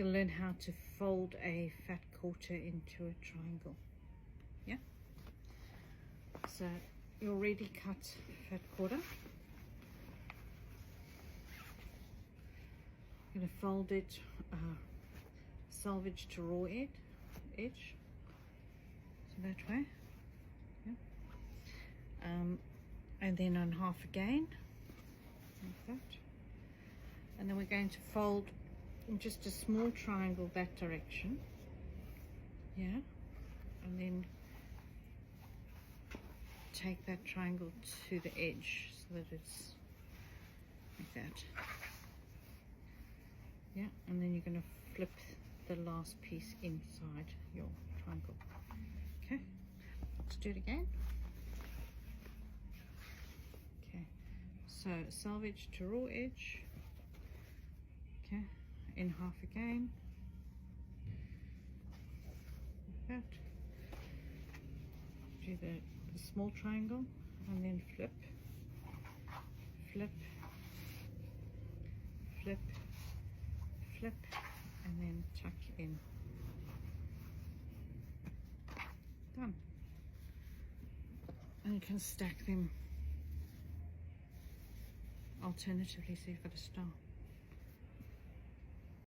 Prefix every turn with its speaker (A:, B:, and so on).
A: going to learn how to fold a fat quarter into a triangle. Yeah, so you already cut fat quarter. I'm going to fold it salvage to raw edge, so that way. Yeah. And then on half again, like that. And then we're going to fold in just a small triangle that direction. Yeah, and then take that triangle to the edge so that it's like that. Yeah, and then you're going to flip the last piece inside your triangle. Okay, let's do it again. Okay, so salvage to raw edge. Okay, in half again. Like that. Do the small triangle and then flip, flip, flip, flip, and then tuck in. Done. And you can stack them alternatively, so you've got a star.